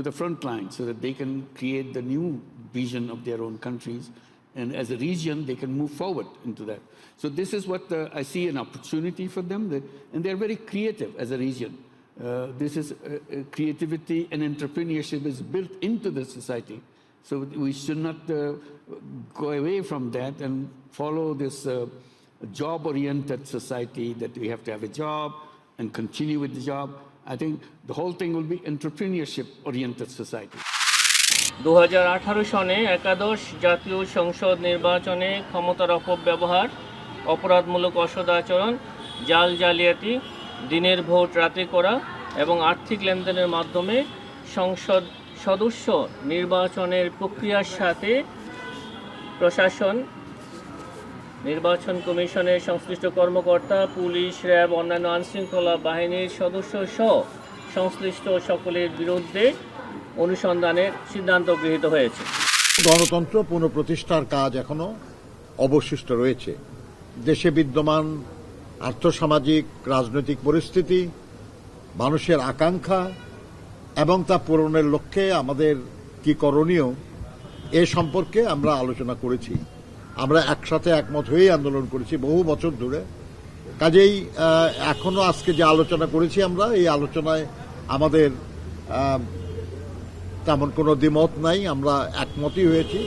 the front line so that they can create the new vision of their own countries. And as a region, they can move forward into that. So this is what I see an opportunity for them. And they're very creative as a region. This is creativity and entrepreneurship is built into the society. So we should not go away from that and follow this job-oriented society that we have to have a job and continue with the job. I think the whole thing will be entrepreneurship-oriented society. 2018 সনে একাদশ জাতীয় সংসদ নির্বাচনে ক্ষমতার অপব্যবহার, অপরাধমূলক অসদাচরণ, জালিয়াতি, দিনের ভোট রাতে করা এবং আর্থিক লেনদেনের মাধ্যমে সংসদ সদস্য নির্বাচনের প্রক্রিয়ার সাথে প্রশাসন, নির্বাচন কমিশনের সংশ্লিষ্ট কর্মকর্তা, পুলিশ, র্যাব, অন্যান্য আইনশৃঙ্খলা বাহিনীর সদস্য সহ সংশ্লিষ্ট সকলের বিরুদ্ধে অনুসন্ধানের সিদ্ধান্ত গৃহীত হয়েছে। গণতন্ত্র পুনঃপ্রতিষ্ঠার কাজ এখনো অবশিষ্ট রয়েছে। দেশে বিদ্যমান আর্থসামাজিক রাজনৈতিক পরিস্থিতি, মানুষের আকাঙ্ক্ষা এবং তা পূরণের লক্ষ্যে আমাদের কি করণীয় এ সম্পর্কে আমরা আলোচনা করেছি। আমরা একসাথে একমত হয়েই আন্দোলন করেছি বহু বছর ধরে। কাজেই এখনো আজকে যে আলোচনা করেছি আমরা, এই আলোচনায় আমাদের তেমন কোনো দ্বিমত নাই, আমরা একমতই হয়েছি।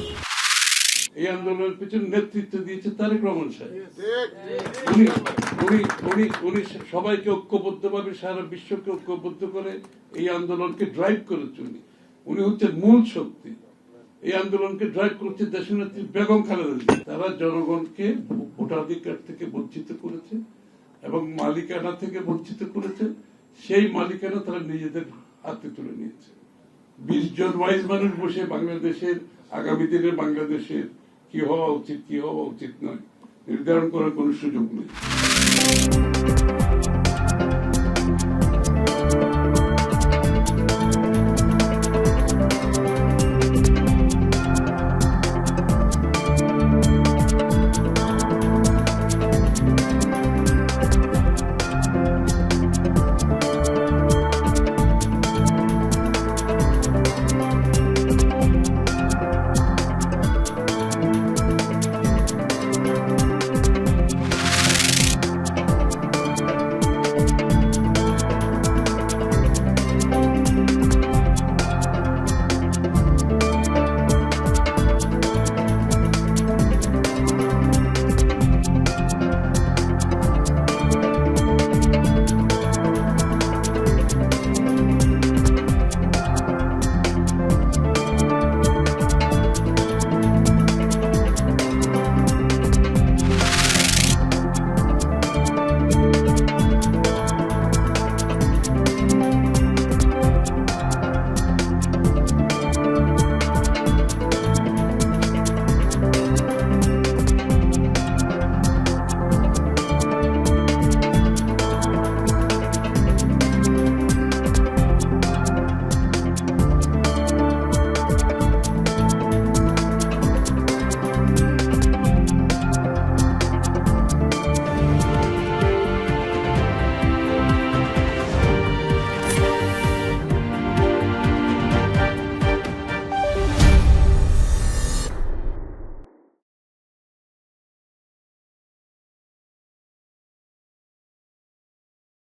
এই আন্দোলনের পিছনে নেতৃত্ব দিয়েছে তারেক রহমান সাহেব। উনি সবাইকে ঐক্যবদ্ধভাবে সারা বিশ্বকে ঐক্যবদ্ধ করে এই আন্দোলনকে ড্রাইভ করেছেন। উনি হচ্ছেন মূল শক্তি। এই আন্দোলনকে ড্রাইভ করছে দেশনেত্রী বেগম খালেদা জিয়া। তারা জনগণকে ভোটাধিকার থেকে বঞ্চিত করেছে এবং মালিকানা থেকে বঞ্চিত করেছে। সেই মালিকানা তারা নিজেদের হাতে তুলে নিয়েছে। 20 জন ওয়াইজ মানুষ বসে বাংলাদেশের আগামী দিনের বাংলাদেশের কি হওয়া উচিত কি হওয়া উচিত নয় নির্ধারণ করার কোন সুযোগ নেই।